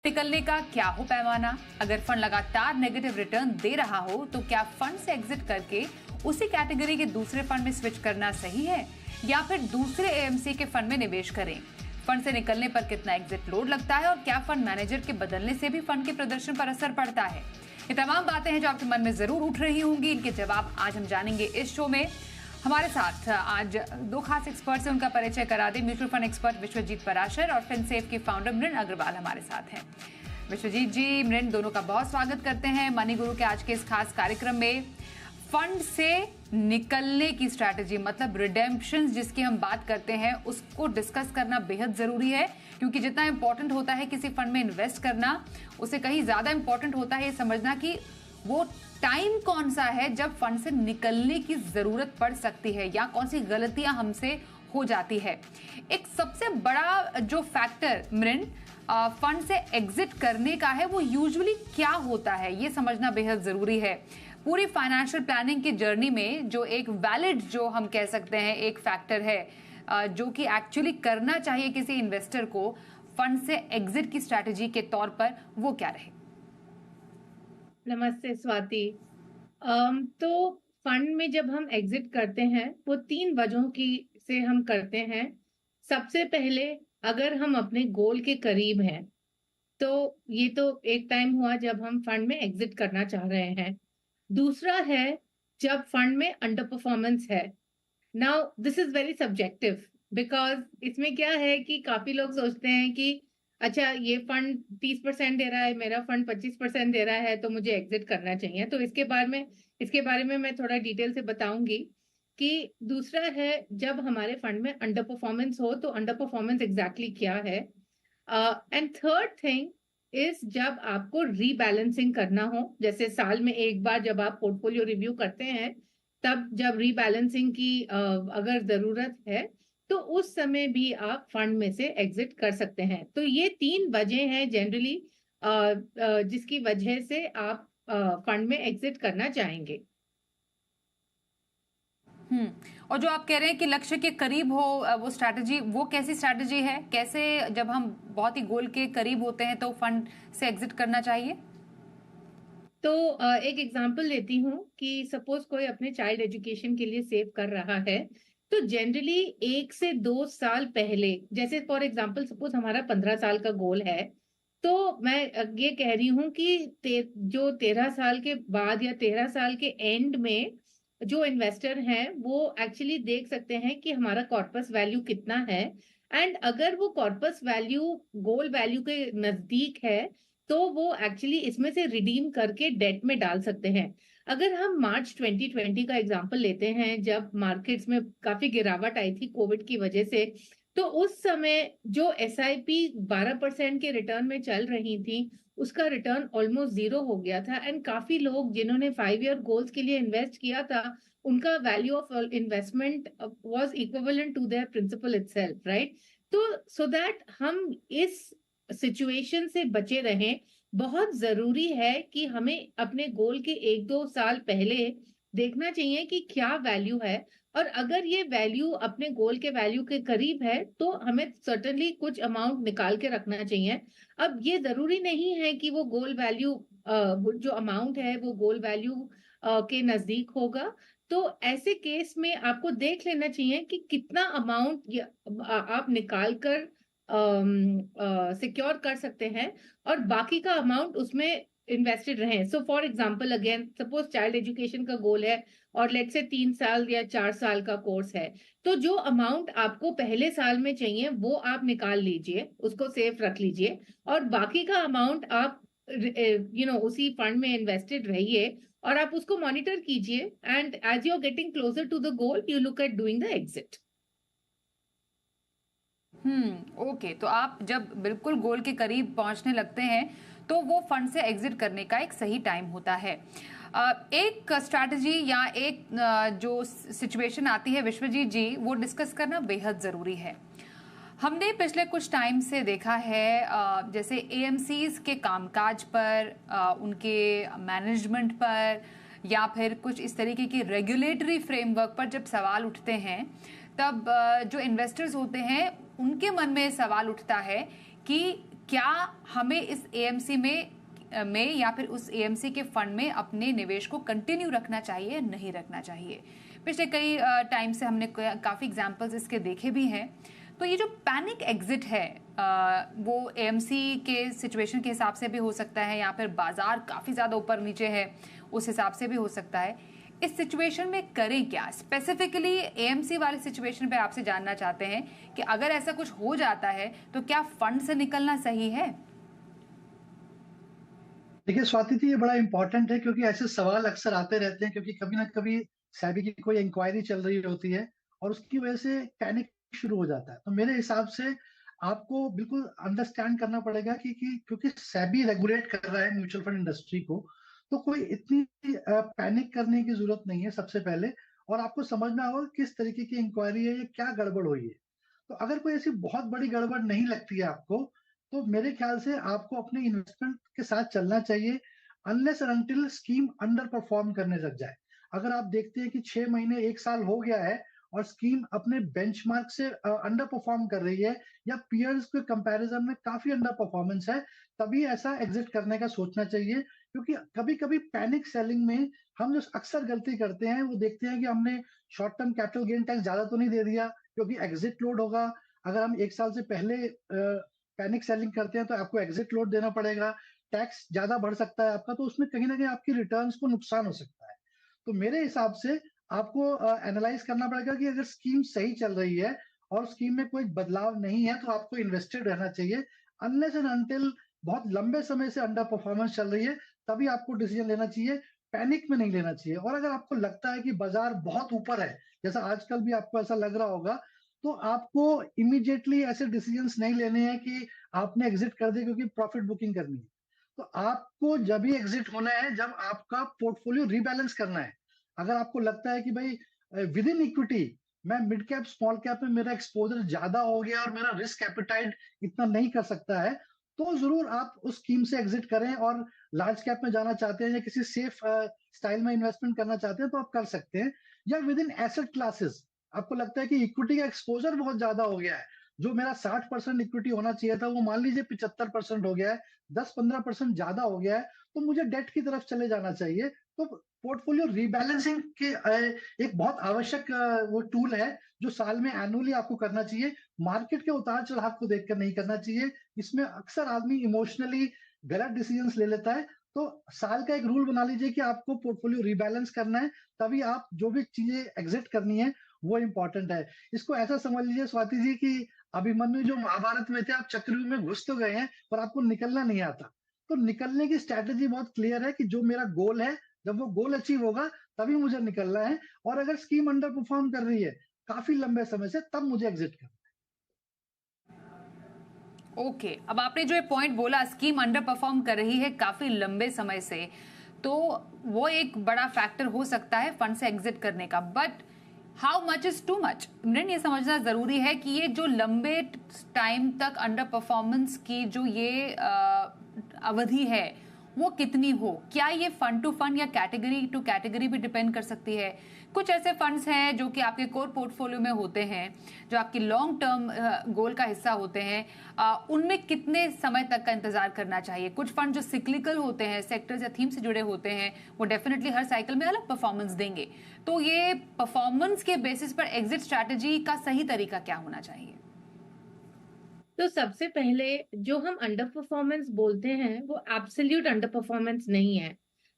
निकलने का क्या हो पैमाना? अगर फंड लगातार नेगेटिव रिटर्न दे रहा हो तो क्या फंड से एग्जिट करके उसी कैटेगरी के दूसरे फंड में स्विच करना सही है या फिर दूसरे एएमसी के फंड में निवेश करें? फंड से निकलने पर कितना एग्जिट लोड लगता है और क्या फंड मैनेजर के बदलने से भी फंड के प्रदर्शन पर असर पड़ता है? ये तमाम बातें हैं जो आपके मन में जरूर उठ रही होंगी। इनके जवाब आज हम जानेंगे इस शो में। हमारे साथ आज दो खास एक्सपर्ट से उनका परिचय करा दे। Mutual fund expert Vishwajeet Parashar और फिनसेफ के फाउंडर मृण अग्रवाल हमारे साथ हैं। विश्वजीत जी, मृण, दोनों का बहुत स्वागत करते हैं मनी गुरु के आज के इस खास कार्यक्रम में। फंड से निकलने की स्ट्रैटेजी मतलब रिडेम्पशन जिसकी हम बात करते हैं उसको डिस्कस करना बेहद जरूरी है, क्योंकि जितना इंपॉर्टेंट होता है किसी फंड में इन्वेस्ट करना, उससे कहीं ज्यादा इंपॉर्टेंट होता है ये समझना कि वो टाइम कौन सा है जब फंड से निकलने की जरूरत पड़ सकती है या कौन सी गलतियां हमसे हो जाती है। एक सबसे बड़ा जो फैक्टर मृण फंड से एग्जिट करने का है वो यूजुअली क्या होता है ये समझना बेहद जरूरी है। पूरी फाइनेंशियल प्लानिंग की जर्नी में जो एक वैलिड जो हम कह सकते हैं एक फैक्टर है जो कि एक्चुअली करना चाहिए किसी इन्वेस्टर को फंड से एग्जिट की स्ट्रैटेजी के तौर पर, वो क्या रहे? नमस्ते स्वाति। तो फंड में जब हम एग्जिट करते हैं वो 3 वजहों की से हम करते हैं। सबसे पहले अगर हम अपने गोल के करीब हैं तो ये तो एक टाइम हुआ जब हम फंड में एग्जिट करना चाह रहे हैं। दूसरा है जब फंड में अंडर परफॉर्मेंस है। Now this is very subjective because इसमें क्या है कि काफी लोग सोचते हैं कि अच्छा ये फंड 30% दे रहा है, मेरा फंड 25% दे रहा है तो मुझे एग्जिट करना चाहिए। तो इसके बारे में मैं थोड़ा डिटेल से बताऊंगी कि दूसरा है जब हमारे फंड में अंडर परफॉर्मेंस हो तो अंडर परफॉर्मेंस एग्जैक्टली क्या है। एंड थर्ड थिंग इज जब आपको रीबैलेंसिंग करना हो, जैसे साल में एक बार जब आप पोर्टफोलियो रिव्यू करते हैं तब जब रीबैलेंसिंग की अगर जरूरत है तो उस समय भी आप फंड में से एग्जिट कर सकते हैं। तो ये 3 वजह हैं जनरली जिसकी वजह से आप फंड में एग्जिट करना चाहेंगे। और जो आप कह रहे हैं कि लक्ष्य के करीब हो वो स्ट्रैटेजी, वो कैसी स्ट्रैटेजी है? कैसे जब हम बहुत ही गोल के करीब होते हैं तो फंड से एग्जिट करना चाहिए? तो एक एग्जांपल लेती हूँ कि सपोज कोई अपने चाइल्ड एजुकेशन के लिए सेव कर रहा है तो जनरली 1 से 2 साल पहले, जैसे फॉर एग्जांपल सपोज हमारा 15 साल का गोल है तो मैं ये कह रही हूँ कि जो 13 साल के बाद या 13 साल के एंड में जो इन्वेस्टर हैं वो एक्चुअली देख सकते हैं कि हमारा कॉर्पस वैल्यू कितना है। एंड अगर वो कॉर्पस वैल्यू गोल वैल्यू के नजदीक है तो वो एक्चुअली इसमें से रिडीम करके डेट में डाल सकते हैं। अगर हम मार्च 2020 का एग्जांपल लेते हैं जब मार्केट्स में काफी गिरावट आई थी कोविड की वजह से, तो उस समय जो SIP 12% के रिटर्न में चल रही थी उसका रिटर्न ऑलमोस्ट 0 हो गया था। एंड काफी लोग जिन्होंने 5 ईयर गोल्स के लिए इन्वेस्ट किया था उनका value of investment was equivalent to their principal itself, right. तो सो दैट हम इस सिचुएशन से बचे रहें, बहुत जरूरी है कि हमें अपने गोल के 1-2 साल पहले देखना चाहिए कि क्या वैल्यू है। और अगर ये वैल्यू अपने गोल के वैल्यू के करीब है तो हमें सर्टेनली कुछ अमाउंट निकाल के रखना चाहिए। अब ये जरूरी नहीं है कि वो गोल वैल्यू जो अमाउंट है वो गोल वैल्यू के नजदीक होगा। तो ऐसे केस में आपको देख लेना चाहिए कि कितना अमाउंट आप निकाल कर सिक्योर कर सकते हैं और बाकी का अमाउंट उसमें इन्वेस्टेड रहे। So for example again suppose child education का गोल है और लेट से 3 साल या 4 साल का कोर्स है, तो जो अमाउंट आपको पहले साल में चाहिए वो आप निकाल लीजिए, उसको सेफ रख लीजिए और बाकी का अमाउंट आप उसी फंड में इन्वेस्टेड रहिए और आप उसको मॉनिटर कीजिए। And as you are getting closer to the goal you look at doing the exit. Okay, तो आप जब बिल्कुल गोल के करीब पहुंचने लगते हैं तो वो फंड से एग्जिट करने का एक सही टाइम होता है। एक स्ट्रैटेजी या एक जो सिचुएशन आती है विश्वजीत जी, वो डिस्कस करना बेहद जरूरी है। हमने पिछले कुछ टाइम से देखा है जैसे एएमसीज के कामकाज पर, उनके मैनेजमेंट पर या फिर कुछ इस तरीके की रेगुलेटरी फ्रेमवर्क पर जब सवाल उठते हैं तब जो इन्वेस्टर्स होते हैं उनके मन में सवाल उठता है कि क्या हमें इस एएमसी में या फिर उस एएमसी के फंड में अपने निवेश को कंटिन्यू रखना चाहिए, नहीं रखना चाहिए? पिछले कई टाइम से हमने काफ़ी एग्जांपल्स इसके देखे भी हैं। तो ये जो पैनिक एग्जिट है, वो एएमसी के सिचुएशन के हिसाब से भी हो सकता है, या फिर बाजार काफ़ी ज़्यादा ऊपर नीचे है उस हिसाब से भी हो सकता है। इस सिचुएशन में करें क्या? स्पेसिफिकली एएमसी वाले सिचुएशन पे आपसे जानना चाहते हैं कि अगर ऐसा कुछ हो जाता है तो क्या फंड से निकलना सही है? देखिए स्वाति जी, ये बड़ा इंपॉर्टेंट है क्योंकि ऐसे सवाल अक्सर आते रहते हैं, क्योंकि कभी ना कभी सेबी की कोई इंक्वायरी चल रही होती है और उसकी वजह से पैनिक शुरू हो जाता है। तो मेरे हिसाब से आपको बिल्कुल अंडरस्टैंड करना पड़ेगा कि क्योंकि सेबी रेगुलेट कर रहा है म्यूचुअल फंड इंडस्ट्री को, तो कोई इतनी पैनिक करने की जरूरत नहीं है सबसे पहले। और आपको समझना होगा किस तरीके की इंक्वायरी है, ये क्या गड़बड़ हुई है। तो अगर कोई ऐसी बहुत बड़ी गड़बड़ नहीं लगती है आपको, तो मेरे ख्याल से आपको अपने इन्वेस्टमेंट के साथ चलना चाहिए, unless and until scheme under perform करने लग जाए। अगर आप देखते हैं कि 6 महीने 1 साल हो गया है और स्कीम अपने बेंचमार्क से अंडर परफॉर्म कर रही है या पीयर्स के कंपैरिजन में काफी अंडर परफॉर्मेंस है, तभी ऐसा एग्जिट करने का सोचना चाहिए। क्योंकि कभी कभी पैनिक सेलिंग में हम जो अक्सर गलती करते हैं वो देखते हैं कि हमने short term capital gain tax ज्यादा तो नहीं दे दिया, क्योंकि एग्जिट लोड होगा। अगर हम 1 साल से पहले पैनिक सेलिंग करते हैं तो आपको एग्जिट लोड देना पड़ेगा, टैक्स ज्यादा बढ़ सकता है आपका, तो उसमें कहीं ना कहीं आपकी रिटर्न्स को नुकसान हो सकता है। तो मेरे हिसाब से आपको एनालाइज करना पड़ेगा कि अगर स्कीम सही चल रही है और स्कीम में कोई बदलाव नहीं है तो आपको इन्वेस्टेड रहना चाहिए। अनलेस एंड अनटिल बहुत लंबे समय से अंडर परफॉर्मेंस चल रही है, तभी आपको डिसीजन लेना चाहिए, पैनिक में नहीं लेना चाहिए। और अगर आपको लगता है कि बाजार बहुत ऊपर है, जैसा आजकल भी आपको ऐसा लग रहा होगा, तो आपको इमीडिएटली ऐसे डिसीजंस नहीं लेने हैं कि आपने एग्जिट कर दिया क्योंकि प्रॉफिट बुकिंग करनी है। तो आपको जब भी एग्जिट होना है जब आपका पोर्टफोलियो रीबैलेंस करना है। अगर आपको लगता है कि भाई विद इन इक्विटी मैं मिड कैप स्मॉल कैप में मेरा एक्सपोजर ज्यादा हो गया और मेरा रिस्क एपिटाइट इतना नहीं कर सकता है, तो जरूर आप उस स्कीम से एग्जिट करें। और लार्ज कैप में जाना चाहते हैं या किसी सेफ स्टाइल में इन्वेस्टमेंट करना चाहते हैं तो आप कर सकते हैं। या विद इन एसेट क्लासेस आपको लगता है कि इक्विटी का एक्सपोजर बहुत ज्यादा हो गया है, जो मेरा 60% इक्विटी होना चाहिए था वो मान लीजिए 75% हो गया है, 10-15% ज्यादा हो गया है, तो मुझे डेट की तरफ चले जाना चाहिए। तो पोर्टफोलियो रीबैलेंसिंग के एक बहुत आवश्यक वो टूल है जो साल में एनुअली आपको करना चाहिए। मार्केट के उतार चढ़ाव को देखकर नहीं करना चाहिए। इसमें अक्सर आदमी इमोशनली गलत डिसीजंस ले लेता है। तो साल का एक रूल बना लीजिए कि आपको पोर्टफोलियो रीबैलेंस करना है, तभी आप जो भी चीजें एग्जिट करनी है वो इंपॉर्टेंट है। इसको ऐसा समझ लीजिए स्वाति जी कि अभिमन्यु जो महाभारत में थे, आप चक्रव्यूह में घुस तो गए हैं पर आपको निकलना नहीं आता। तो निकलने की स्ट्रैटेजी बहुत क्लियर है कि जो मेरा गोल है, जब वो गोल अचीव होगा तभी मुझे निकलना है। और अगर स्कीम अंडर परफॉर्म कर रही है काफी लंबे समय से, तब मुझे एग्जिट करना ओके, अब आपने जो ये पॉइंट बोला, स्कीम अंडर परफॉर्म कर रही है काफी लंबे समय से, तो वो एक बड़ा फैक्टर हो सकता है फंड से एग्जिट करने का। But how much is too much? Imran, ये समझना जरूरी है कि ये जो लंबे टाइम तक अंडर परफॉर्मेंस की जो ये अवधि है वो कितनी हो। क्या ये फंड टू फंड या कैटेगरी टू कैटेगरी भी डिपेंड कर सकती है? कुछ ऐसे फंड्स हैं जो कि आपके कोर पोर्टफोलियो में होते हैं, जो आपकी लॉन्ग टर्म गोल का हिस्सा होते हैं, उनमें कितने समय तक का इंतजार करना चाहिए? कुछ फंड जो सिक्लिकल होते हैं, सेक्टर्स या थीम से जुड़े होते हैं, वो डेफिनेटली हर साइकिल में अलग परफॉर्मेंस देंगे। तो ये परफॉर्मेंस के बेसिस पर एग्जिट स्ट्रैटेजी का सही तरीका क्या होना चाहिए? तो सबसे पहले जो हम अंडर परफॉर्मेंस बोलते हैं वो एब्सोल्यूट अंडर परफॉर्मेंस नहीं है।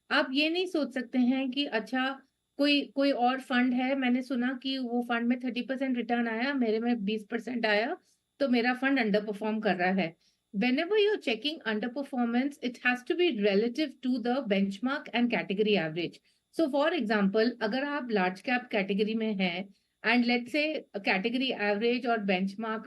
आप ये नहीं सोच सकते हैं कि अच्छा कोई कोई और फंड है, मैंने सुना कि वो फंड में 30% रिटर्न आया, मेरे में 20% आया, तो मेरा फंड अंडर परफॉर्म कर रहा है। Whenever you're checking underperformance, it has to be relative to the benchmark and category average. So for example, अगर आप large cap category में हैं and let's say category average और benchmark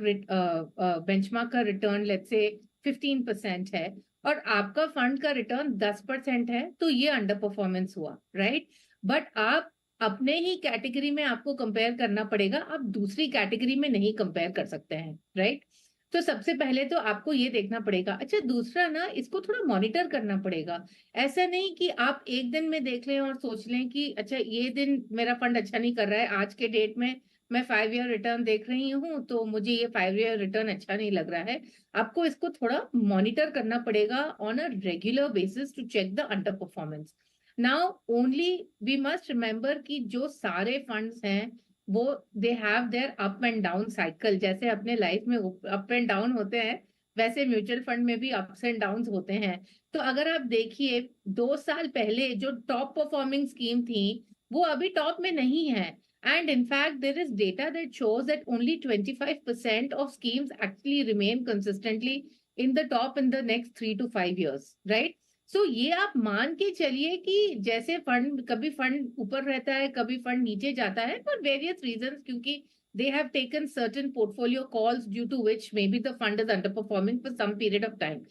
का return let's say 15% है और आपका फंड का रिटर्न 10% है, तो ये अंडर परफॉर्मेंस हुआ, राइट? बट आप अपने ही कैटेगरी में आपको कंपेयर करना पड़ेगा, आप दूसरी कैटेगरी में नहीं कंपेयर कर सकते हैं, राइट? तो सबसे पहले तो आपको ये देखना पड़ेगा। अच्छा, दूसरा ना, इसको थोड़ा मॉनिटर करना पड़ेगा। ऐसा नहीं कि आप एक दिन में देख लें और सोच लें कि अच्छा ये दिन मेरा फंड अच्छा नहीं कर रहा है, आज के डेट में मैं 5 ईयर रिटर्न देख रही हूँ तो मुझे ये 5 ईयर रिटर्न अच्छा नहीं लग रहा है। आपको इसको थोड़ा मॉनिटर करना पड़ेगा on a regular basis to check the under performance. Now only we must remember कि जो सारे फंड्स हैं वो they have their up and down cycle. जैसे अपने लाइफ में अप एंड डाउन होते हैं, वैसे म्यूचुअल फंड में भी अप्स एंड डाउन्स होते हैं। तो अगर आप देखिए 2 साल पहले जो टॉप परफॉर्मिंग स्कीम थी वो अभी टॉप में नहीं है। And in fact, there is data that shows that only 25% of schemes actually remain consistently in the top in the next 3 to 5 years, right? So ये आप मान के चलिए कि जैसे फंड कभी फंड ऊपर रहता है, कभी फंड नीचे जाता है for various reasons, क्योंकि they have taken certain portfolio calls due to which maybe the fund is underperforming for some period of time.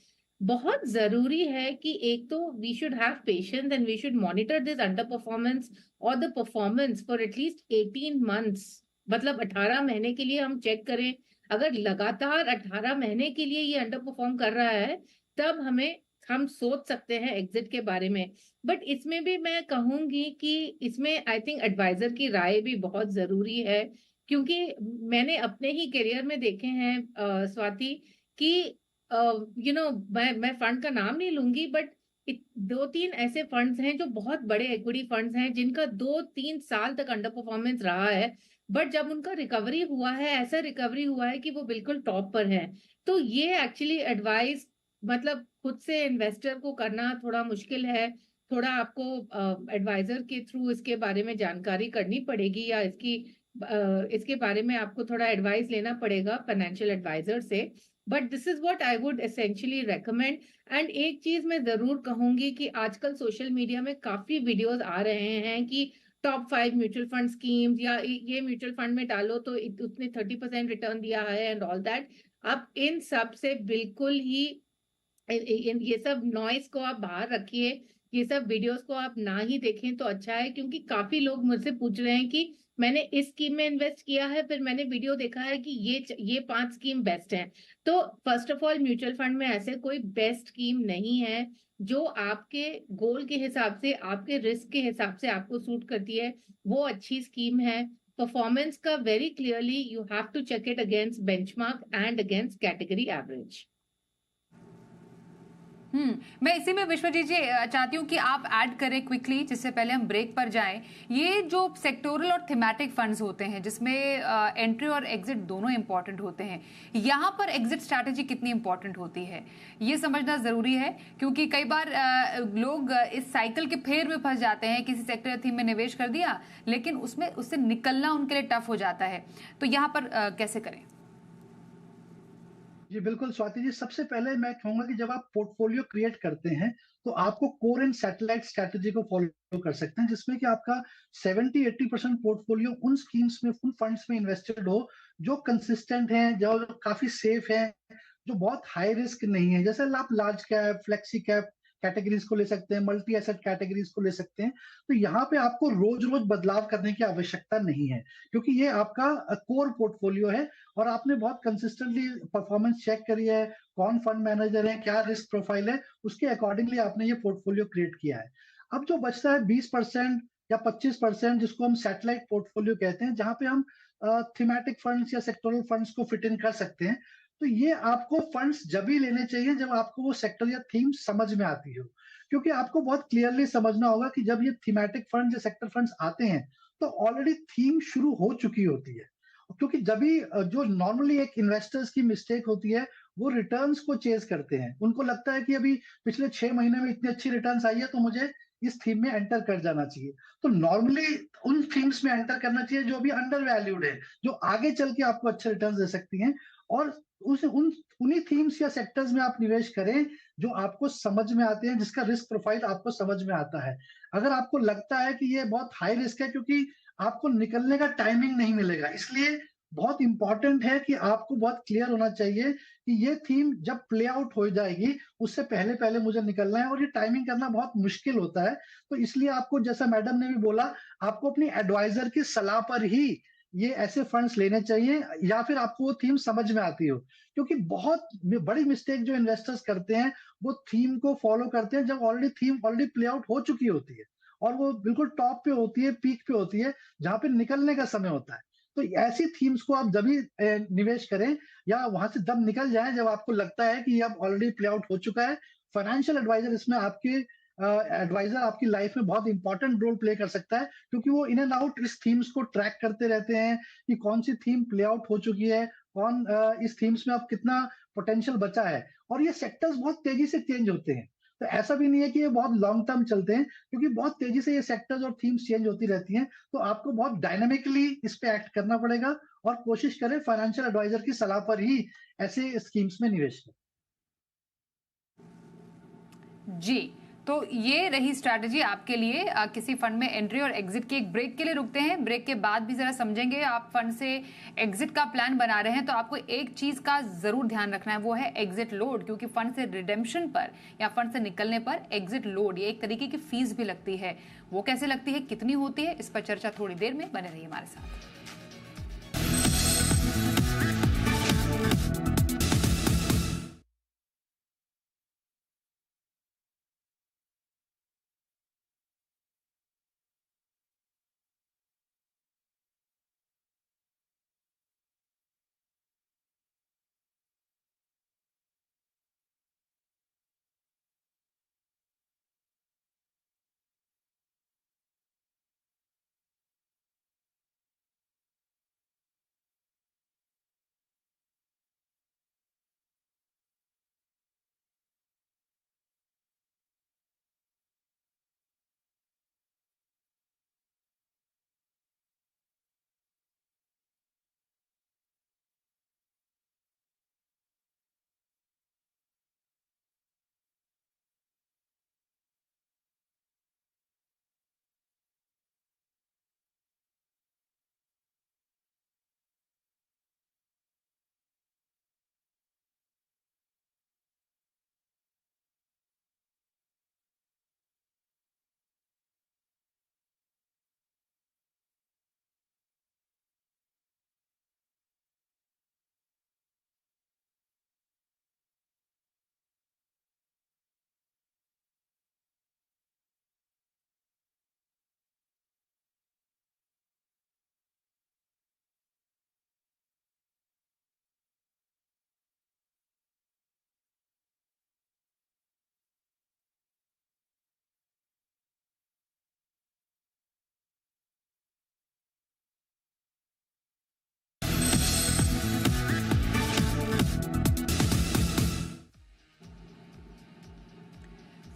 बहुत जरूरी है कि एक तो we should have patience and we should monitor this underperformance और the performance for at least 18 months. मतलब 18 महीने के लिए हम चेक करें। अगर लगातार 18 महीने के लिए ये अंडर परफॉर्म कर रहा है तब हम सोच सकते हैं एग्जिट के बारे में। बट इसमें भी मैं कहूंगी कि इसमें आई थिंक एडवाइजर की राय भी बहुत जरूरी है, क्योंकि मैंने अपने ही करियर में देखे हैं स्वाति कि मैं फंड का नाम नहीं लूंगी, बट 2-3 ऐसे फंड्स हैं जो बहुत बड़े इक्विटी फंड्स हैं जिनका 2-3 साल तक अंडर परफॉर्मेंस रहा है। बट जब उनका रिकवरी हुआ है, ऐसा रिकवरी हुआ है कि वो बिल्कुल टॉप पर है। तो ये एक्चुअली एडवाइस मतलब खुद से इन्वेस्टर को करना थोड़ा मुश्किल है। थोड़ा आपको एडवाइजर के थ्रू इसके बारे में जानकारी करनी पड़ेगी, या इसके बारे में आपको थोड़ा एडवाइस लेना पड़ेगा फाइनेंशियल एडवाइजर से। But this is what I would essentially recommend. And एक चीज मैं जरूर कहूंगी कि आजकल सोशल मीडिया में काफी वीडियोस आ रहे हैं कि टॉप 5 म्यूचुअल फंड स्कीम्स, या ये म्यूचुअल फंड में डालो तो उसने 30% रिटर्न दिया है एंड ऑल दैट। आप इन सब से बिल्कुल ही ये सब नॉइस को आप बाहर रखिए। ये सब वीडियोस को आप ना ही देखें तो अच्छा है, क्योंकि काफी लोग मुझसे पूछ रहे हैं कि मैंने इस स्कीम में इन्वेस्ट किया है, फिर मैंने वीडियो देखा है कि ये 5 स्कीम बेस्ट हैं। तो first of all mutual fund में ऐसे कोई बेस्ट स्कीम नहीं है। जो आपके गोल के हिसाब से, आपके रिस्क के हिसाब से आपको सूट करती है वो अच्छी स्कीम है। परफॉर्मेंस का very clearly you have to check it against benchmark and against category average. मैं इसी में विश्वजीत जी चाहती हूँ कि आप ऐड करें क्विकली, जिससे पहले हम ब्रेक पर जाएं। ये जो सेक्टोरल और थीमेटिक फंड्स होते हैं जिसमें एंट्री और एग्जिट दोनों इंपॉर्टेंट होते हैं, यहाँ पर एग्जिट स्ट्रैटेजी कितनी इंपॉर्टेंट होती है ये समझना जरूरी है, क्योंकि कई बार लोग इस साइकिल के फेर में फंस जाते हैं। किसी सेक्टर या थीम में निवेश कर दिया लेकिन उससे निकलना उनके लिए टफ हो जाता है। तो यहाँ पर कैसे करें? जी बिल्कुल स्वाति जी, सबसे पहले मैं कहूंगा कि जब आप पोर्टफोलियो क्रिएट करते हैं तो आपको कोर एंड सैटेलाइट स्ट्रैटेजी को फॉलो कर सकते हैं, जिसमें कि आपका 70-80% पोर्टफोलियो उन स्कीम्स में, उन फंड्स में इन्वेस्टेड हो जो कंसिस्टेंट हैं, जो काफी सेफ हैं, जो बहुत हाई रिस्क नहीं है। जैसे आप large cap, flexi cap categories को ले सकते हैं, मल्टी एसेट कैटेगरीज को ले सकते हैं। तो यहाँ पे आपको रोज रोज बदलाव करने की आवश्यकता नहीं है, क्योंकि ये आपका कोर पोर्टफोलियो है और आपने बहुत कंसिस्टेंटली परफॉर्मेंस चेक करी है, कौन फंड मैनेजर है, क्या रिस्क प्रोफाइल है, उसके अकॉर्डिंगली आपने ये पोर्टफोलियो क्रिएट किया है। अब जो बचता है 20% या 25%, जिसको हम सैटेलाइट पोर्टफोलियो कहते हैं, जहां पे हम थीमेटिक फंड्स या सेक्टोरल फंड्स को फिट इन कर सकते हैं। तो ये आपको फंड्स जब भी लेने चाहिए जब आपको वो सेक्टर या थीम समझ में आती हो, क्योंकि आपको बहुत क्लियरली समझना होगा कि जब ये थीमेटिक फंड या सेक्टर फंड्स आते हैं तो ऑलरेडी थीम शुरू हो चुकी होती है। क्योंकि जब भी जो नॉर्मली एक इन्वेस्टर्स की मिस्टेक होती है, वो रिटर्न्स को चेज करते हैं। उनको लगता है कि अभी पिछले 6 महीने में इतनी अच्छी रिटर्न्स आई है तो मुझे इस थीम में एंटर कर जाना चाहिए। तो नॉर्मली उन थीम्स में एंटर करना चाहिए जो अभी अंडर वैल्यूड है, जो आगे चल के आपको अच्छे रिटर्न्स दे सकती हैं। और उन्हीं थीम्स या सेक्टर्स में आप निवेश करें जो आपको समझ में आते हैं, जिसका रिस्क प्रोफाइल आपको समझ में आता है। अगर आपको लगता है कि ये बहुत हाई रिस्क है क्योंकि आपको निकलने का टाइमिंग नहीं मिलेगा, इसलिए बहुत इंपॉर्टेंट है कि आपको बहुत क्लियर होना चाहिए कि ये थीम जब प्ले आउट हो जाएगी उससे पहले पहले मुझे निकलना है, और ये टाइमिंग करना बहुत मुश्किल होता है। तो इसलिए आपको, जैसा मैडम ने भी बोला, आपको अपनी एडवाइजर की सलाह पर ही ये ऐसे फंड्स लेने चाहिए, या फिर आपको वो थीम समझ में आती हो। क्योंकि बहुत बड़ी मिस्टेक जो इन्वेस्टर्स करते हैं वो थीम को फॉलो करते हैं जब थीम ऑलरेडी प्ले आउट हो चुकी होती है और वो बिल्कुल टॉप पे होती है, पीक पे होती है, जहां पे निकलने का समय होता है। तो ऐसी थीम्स को आप जभी निवेश करें या वहां से जब निकल जाएं जब आपको लगता है कि ये अब ऑलरेडी प्ले आउट हो चुका है। फाइनेंशियल एडवाइजर इसमें आपके एडवाइजर आपकी लाइफ में बहुत इंपॉर्टेंट रोल प्ले कर सकता है, क्योंकि वो इन एंड आउट इस थीम्स को ट्रैक करते रहते हैं कि कौन सी थीम प्ले आउट हो चुकी है, कौन इस थीम्स में अब कितना पोटेंशियल बचा है। और ये सेक्टर्स बहुत तेजी से चेंज होते हैं, तो ऐसा भी नहीं है कि ये बहुत लॉन्ग टर्म चलते हैं, क्योंकि बहुत तेजी से ये सेक्टर्स और थीम्स चेंज होती रहती हैं। तो आपको बहुत डायनामिकली इस पे एक्ट करना पड़ेगा और कोशिश करें फाइनेंशियल एडवाइजर की सलाह पर ही ऐसे स्कीम्स में निवेश करें। जी, तो ये रही स्ट्रैटेजी आपके लिए किसी फंड में एंट्री और एग्जिट की। एक ब्रेक के लिए रुकते हैं, ब्रेक के बाद भी जरा समझेंगे। आप फंड से एग्जिट का प्लान बना रहे हैं तो आपको एक चीज का जरूर ध्यान रखना है, वो है एग्जिट लोड, क्योंकि फंड से रिडेम्पशन पर या फंड से निकलने पर एग्जिट लोड, ये एक तरीके की फीस भी लगती है। वो कैसे लगती है, कितनी होती है, इस पर चर्चा थोड़ी देर में। बने रहिए हमारे साथ।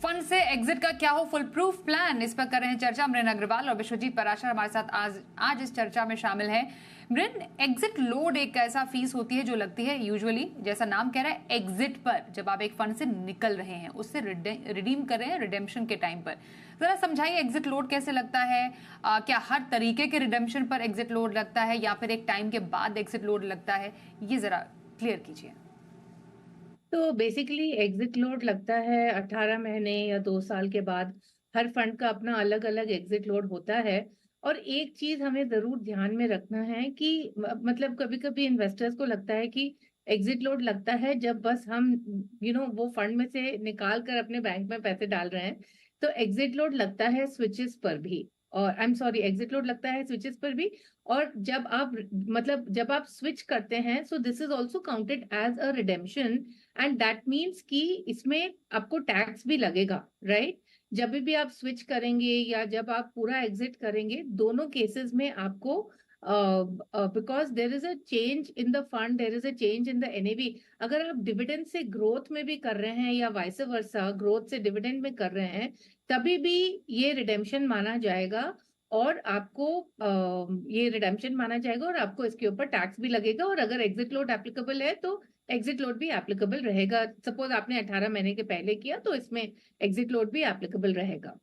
फंड से एग्जिट का क्या हो फुल प्रूफ प्लान, इस पर कर रहे हैं चर्चा मृन अग्रवाल और विश्वजीत पराशर हमारे साथ आज इस चर्चा में शामिल हैं। मृन, एग्जिट लोड एक ऐसा फीस होती है जो लगती है यूजुअली, जैसा नाम कह रहा है, एग्जिट पर, जब आप एक फंड से निकल रहे हैं, उससे रिडीम कर रहे हैं रिडेम्पशन के टाइम पर। जरा समझाइए एग्जिट लोड कैसे लगता है। क्या हर तरीके के रिडेम्पशन पर एग्जिट लोड लगता है या फिर एक टाइम के बाद एग्जिट लोड लगता है, ये जरा क्लियर कीजिए। तो बेसिकली एग्जिट लोड लगता है 18 महीने या 2 साल के बाद। हर फंड का अपना अलग अलग एग्जिट लोड होता है। और एक चीज हमें जरूर ध्यान में रखना है कि मतलब कभी कभी इन्वेस्टर्स को लगता है कि एग्जिट लोड लगता है जब बस हम वो फंड में से निकाल कर अपने बैंक में पैसे डाल रहे हैं। तो एग्जिट लोड लगता है स्विचेस पर भी, और I am sorry, exit load लगता है स्विचेस पर भी। और जब आप स्विच करते हैं, so this is also counted as a redemption, and that means कि इसमें आपको टैक्स भी लगेगा, राइट? जब भी आप स्विच करेंगे या जब आप पूरा एग्जिट करेंगे, दोनों केसेस में आपको because there is a change in the fund, there is a change in the NAV. अगर आप डिविडेंड से ग्रोथ में भी कर रहे हैं या वाइस वर्सा ग्रोथ से डिविडेंड में कर रहे हैं, तभी भी ये रिडेम्पशन माना जाएगा। और आपको ये रिडेम्पशन माना जाएगा और आपको इसके ऊपर टैक्स भी लगेगा। और अगर एग्जिट लोड एप्लीकेबल है तो एग्जिट लोड भी एप्लीकेबल रहेगा। सपोज आपने 18 महीने के पहले किया तो इसमें एग्जिट लोड भी एप्लीकेबल रहेगा।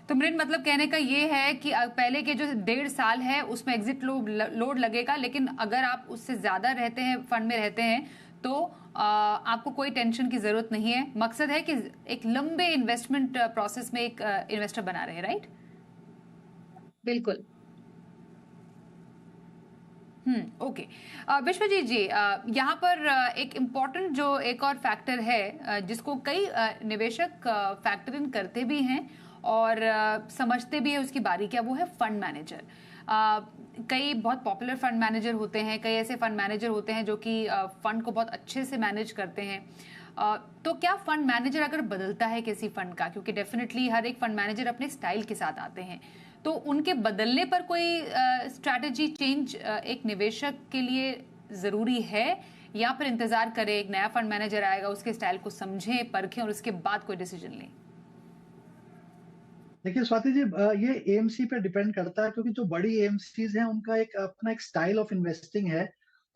तो मृन, मतलब कहने का ये है कि पहले के जो 1.5 साल है उसमें एग्जिट लोड लगेगा, लेकिन अगर आप उससे ज्यादा रहते हैं, फंड में रहते हैं, तो आपको कोई टेंशन की जरूरत नहीं है। मकसद है कि एक लंबे इन्वेस्टमेंट प्रोसेस में एक इन्वेस्टर बना रहे, राइट? बिल्कुल। ओके। विश्वजीत जी, यहाँ पर एक इम्पॉर्टेंट जो एक और फैक्टर है जिसको कई निवेशक फैक्टर इन करते भी हैं और समझते भी है उसकी बारीकियां, वो है फंड मैनेजर। कई बहुत पॉपुलर फंड मैनेजर होते हैं, कई ऐसे फंड मैनेजर होते हैं जो कि फंड को बहुत अच्छे से मैनेज करते हैं। तो क्या फंड मैनेजर अगर बदलता है किसी फंड का, क्योंकि डेफिनेटली हर एक फंड मैनेजर अपने स्टाइल के साथ आते हैं, तो उनके बदलने पर कोई स्ट्रैटेजी चेंज एक निवेशक के लिए जरूरी है, या फिर इंतजार करें एक नया फंड मैनेजर आएगा, उसके स्टाइल को समझें, परखें और उसके बाद कोई डिसीजन लें? देखिए स्वाति जी, ये एएमसी पे डिपेंड करता है, क्योंकि जो बड़ी एएमसीज हैं उनका एक अपना एक स्टाइल ऑफ इन्वेस्टिंग है।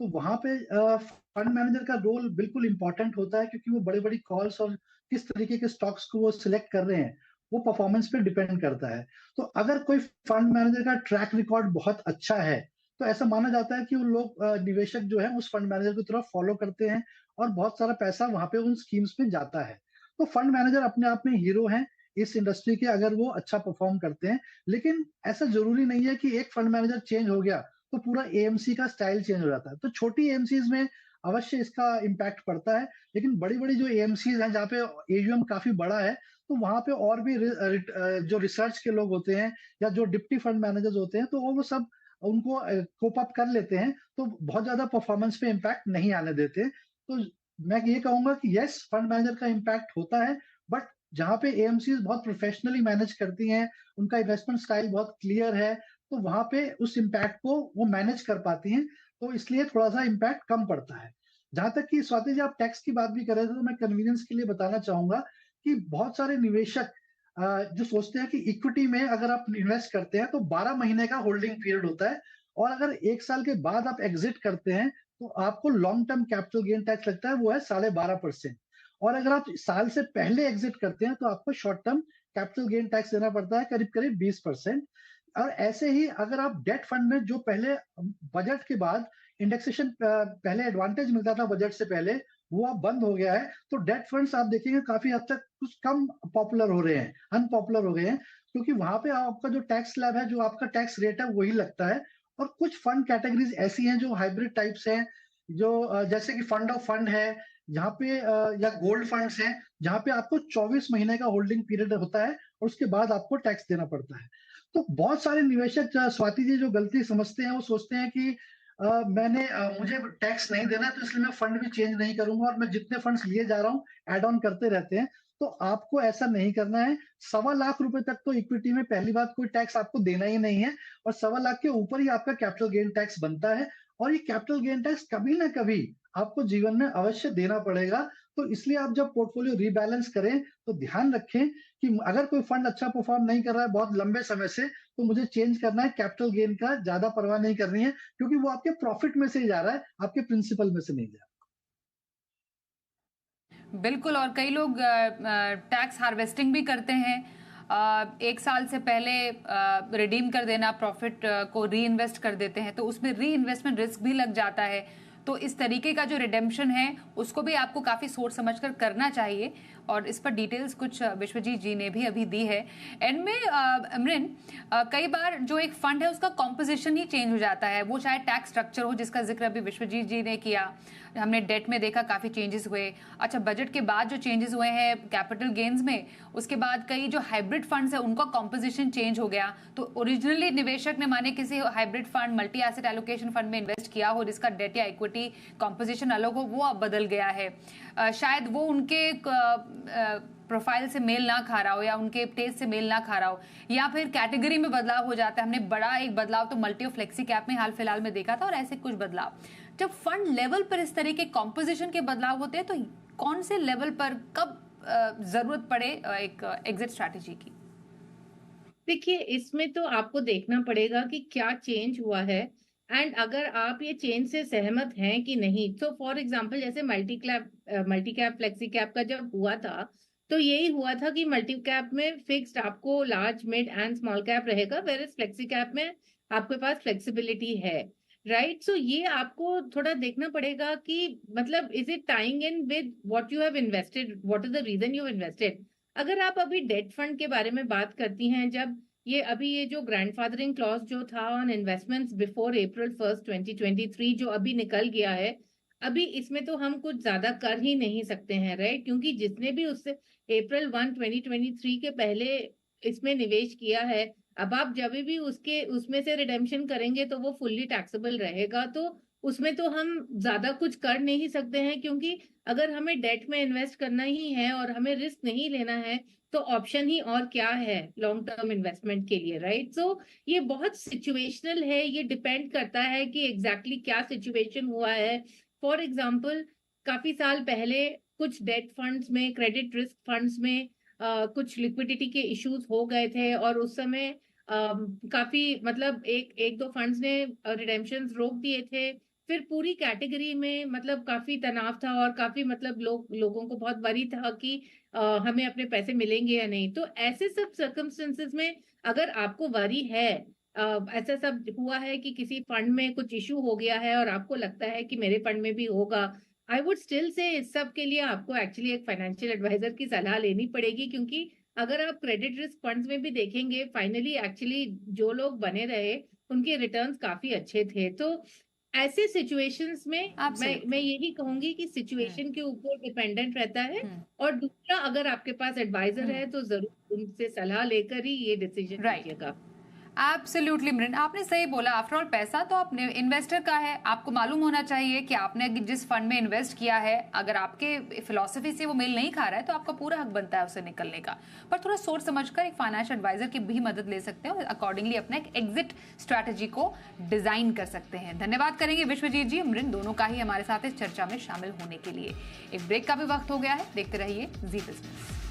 तो वहां पे फंड मैनेजर का रोल बिल्कुल इंपॉर्टेंट होता है, क्योंकि वो बड़ी बड़ी कॉल्स और किस तरीके के स्टॉक्स को वो सिलेक्ट कर रहे हैं वो परफॉर्मेंस पे डिपेंड करता है। तो अगर कोई फंड मैनेजर का ट्रैक रिकॉर्ड बहुत अच्छा है तो ऐसा माना जाता है कि वो लोग निवेशक जो है उस फंड मैनेजर की तरफ फॉलो करते हैं और बहुत सारा पैसा वहां पे उन स्कीम्स में जाता है। तो फंड मैनेजर अपने आप में हीरो हैं इस इंडस्ट्री के, अगर वो अच्छा परफॉर्म करते हैं। लेकिन ऐसा जरूरी नहीं है कि एक फंड मैनेजर चेंज हो गया तो पूरा एएमसी का स्टाइल चेंज हो जाता है। तो छोटी एएमसीज में अवश्य इसका इम्पैक्ट पड़ता है, लेकिन बड़ी बड़ी जो एएमसीज हैं जहाँ पे एयूएम काफी बड़ा है, तो वहां पे और भी जो रिसर्च के लोग होते हैं या जो डिप्टी फंड मैनेजर्स होते हैं, तो वो सब उनको कोप अप कर लेते हैं, तो बहुत ज्यादा परफॉर्मेंस पे इम्पैक्ट नहीं आने देते। तो मैं ये कहूंगा कि यस, फंड मैनेजर का इम्पैक्ट होता है, बट जहाँ पे एएमसीज बहुत प्रोफेशनली मैनेज करती हैं, उनका इन्वेस्टमेंट स्टाइल बहुत क्लियर है, तो वहां पे उस इम्पैक्ट को वो मैनेज कर पाती हैं, तो इसलिए थोड़ा सा इम्पैक्ट कम पड़ता है। जहां तक कि स्वाति जी आप टैक्स की बात भी कर रहे थे, तो मैं कन्वीनियंस के लिए बताना चाहूंगा कि बहुत सारे निवेशक जो सोचते हैं कि इक्विटी में अगर आप इन्वेस्ट करते हैं तो 12 महीने का होल्डिंग पीरियड होता है, और अगर 1 साल के बाद आप एग्जिट करते हैं तो आपको long term capital gain tax लगता है, वो है 12.5%। और अगर आप साल से पहले एग्जिट करते हैं तो आपको short term capital gain tax देना पड़ता है करीब करीब 20%। और ऐसे ही अगर आप डेट फंड में जो पहले बजट के बाद इंडेक्सेशन पहले एडवांटेज मिलता था बजट से पहले, वो अब बंद हो गया है, तो डेट फंड्स आप देखेंगे काफी हद तक कुछ कम पॉपुलर हो रहे हैं, अनपॉपुलर हो गए हैं, क्योंकि वहां पे आपका जो टैक्स स्लैब है, जो आपका टैक्स रेट है, वही लगता है। और कुछ फंड कैटेगरीज ऐसी हैं जो हाइब्रिड टाइप्स हैं, जो जैसे कि फंड ऑफ फंड है, यहाँ पे या गोल्ड फंड्स हैं, जहाँ पे आपको 24 महीने का होल्डिंग पीरियड होता है और उसके बाद आपको टैक्स देना पड़ता है। तो बहुत सारे निवेशक स्वाति जी जो गलती समझते हैं, वो सोचते हैं कि मुझे टैक्स नहीं देना, तो इसलिए मैं फंड भी चेंज नहीं करूंगा और मैं जितने फंड्स लिए जा रहा हूँ एड ऑन करते रहते हैं। तो आपको ऐसा नहीं करना है। 1.25 लाख रुपए तक तो इक्विटी में पहली बात कोई टैक्स आपको देना ही नहीं है, और 1.25 लाख के ऊपर ही आपका कैपिटल गेन टैक्स बनता है। और ये कैपिटल गेन टैक्स कभी ना कभी आपको जीवन में अवश्य देना पड़ेगा। तो इसलिए आप जब पोर्टफोलियो रीबैलेंस करें तो ध्यान रखें कि अगर कोई फंड अच्छा परफॉर्म नहीं कर रहा है बहुत लंबे समय से, तो मुझे चेंज करना है, कैपिटल गेन का ज्यादा परवाह नहीं करनी है, क्योंकि वो आपके प्रॉफिट में से ही जा रहा है, आपके प्रिंसिपल में से नहीं जा रहा। बिल्कुल, और कई लोग टैक्स हार्वेस्टिंग भी करते हैं। 1 साल से पहले रिडीम कर देना, प्रॉफिट को री इन्वेस्ट कर देते हैं, तो उसमें री इन्वेस्टमेंट रिस्क भी लग जाता है। तो इस तरीके का जो रिडेम्पशन है उसको भी आपको काफ़ी सोच समझकर करना चाहिए, और इस पर डिटेल्स कुछ विश्वजीत जी ने भी अभी दी है। एंड में अमरिन, कई बार जो एक फंड है उसका कॉम्पोजिशन ही चेंज हो जाता है, वो चाहे टैक्स स्ट्रक्चर हो जिसका जिक्र अभी विश्वजीत जी ने किया, हमने डेट में देखा काफ़ी चेंजेस हुए। अच्छा, बजट के बाद जो चेंजेस हुए हैं कैपिटल गेन्स में, उसके बाद कई जो हाइब्रिड फंड्स है उनका कॉम्पोजिशन चेंज हो गया। तो ओरिजिनली निवेशक ने माने किसी hybrid fund, multi asset allocation fund में इन्वेस्ट किया हो जिसका डेट या इक्विटी कॉम्पोजिशन अलग हो, वो अब बदल गया है। शायद वो उनके प्रोफाइल से मेल ना खा रहा हो, या उनके टेस्ट से मेल ना खा रहा हो, या फिर कैटेगरी में बदलाव हो जाता है। हमने बड़ा एक बदलाव तो मल्टी और फ्लेक्सी कैप में हाल फिलहाल में देखा था, और ऐसे कुछ बदलाव जब फंड लेवल पर इस तरह के कॉम्पोजिशन के बदलाव होते हैं, तो कौन से लेवल पर कब जरूरत पड़े एक एग्जिट स्ट्रैटेजी की? देखिए, इसमें तो आपको देखना पड़ेगा कि क्या चेंज हुआ है, एंड अगर आप ये चेंज से सहमत हैं कि नहीं। तो फॉर एग्जांपल जैसे मल्टी कैप फ्लेक्सी कैप का जब हुआ था, तो यही हुआ था कि मल्टी कैप में फिक्स्ड आपको large mid and small cap रहेगा, वेयर फ्लेक्सी कैप में आपके पास फ्लेक्सिबिलिटी है, राइट। सो ये आपको थोड़ा देखना पड़ेगा कि मतलब is it tying in with what you have invested, what is the reason you invested. अगर आप अभी डेट फंड के बारे में बात करती हैं, जब ये जो ग्रैंडफादरिंग क्लॉज जो था ऑन इन्वेस्टमेंट्स बिफोर April 1, 2023 जो अभी निकल गया है, अभी इसमें तो हम कुछ ज्यादा कर ही नहीं सकते हैं, राइट। क्योंकि जिसने भी उससे April 1, 2023 के पहले इसमें निवेश किया है, अब आप जब भी उसमें से रिडेम्पशन करेंगे तो वो फुल्ली टैक्सेबल रहेगा, तो उसमें तो हम ज्यादा कुछ कर नहीं सकते हैं, क्योंकि अगर हमें डेट में इन्वेस्ट करना ही है और हमें रिस्क नहीं लेना है तो ऑप्शन ही और क्या है लॉन्ग टर्म इन्वेस्टमेंट के लिए, राइट? सो ये बहुत सिचुएशनल है, ये डिपेंड करता है कि एग्जैक्टली क्या सिचुएशन हुआ है। फॉर एग्जाम्पल, काफी साल पहले कुछ डेट फंड्स में, क्रेडिट रिस्क फंड्स में कुछ लिक्विडिटी के इश्यूज हो गए थे और उस समय काफी मतलब एक दो फंड्स ने रिडेम्पशंस रोक दिए थे। फिर पूरी कैटेगरी में मतलब काफी तनाव था और काफी मतलब लोगों को बहुत वरी था कि हमें अपने पैसे मिलेंगे या नहीं। तो ऐसे सब सर्कमस्टेंसेस में अगर आपको वरी है, ऐसा सब हुआ है कि किसी फंड में कुछ इशू हो गया है और आपको लगता है कि मेरे फंड में भी होगा, आई वुड स्टिल से इस सब के लिए आपको एक्चुअली एक फाइनेंशियल एडवाइजर की सलाह लेनी पड़ेगी, क्योंकि अगर आप क्रेडिट रिस्क फंड्स में भी देखेंगे, फाइनली एक्चुअली जो लोग बने रहे उनके रिटर्न्स काफी अच्छे थे। तो ऐसे सिचुएशंस में मैं यही कहूंगी कि सिचुएशन के ऊपर डिपेंडेंट रहता है। और दूसरा, अगर आपके पास एडवाइजर है तो जरूर उनसे सलाह लेकर ही ये डिसीजन लीजिएगा। एब्सोल्युटली मृन, आपने सही बोला। आफ्टर ऑल पैसा तो आपने इन्वेस्टर का है, आपको मालूम होना चाहिए कि आपने जिस फंड में इन्वेस्ट किया है, अगर आपके फिलॉसफी से वो मेल नहीं खा रहा है तो आपका पूरा हक बनता है उसे निकलने का। पर थोड़ा सोच समझकर एक फाइनेंशियल एडवाइजर की भी मदद ले सकते हैं और अकॉर्डिंगली अपना एक एग्जिट स्ट्रैटेजी को डिजाइन कर सकते हैं। धन्यवाद करेंगे विश्वजीत जी, मृन दोनों का ही हमारे साथ इस चर्चा में शामिल होने के लिए। एक ब्रेक का भी वक्त हो गया है, देखते रहिए जी बिजनेस।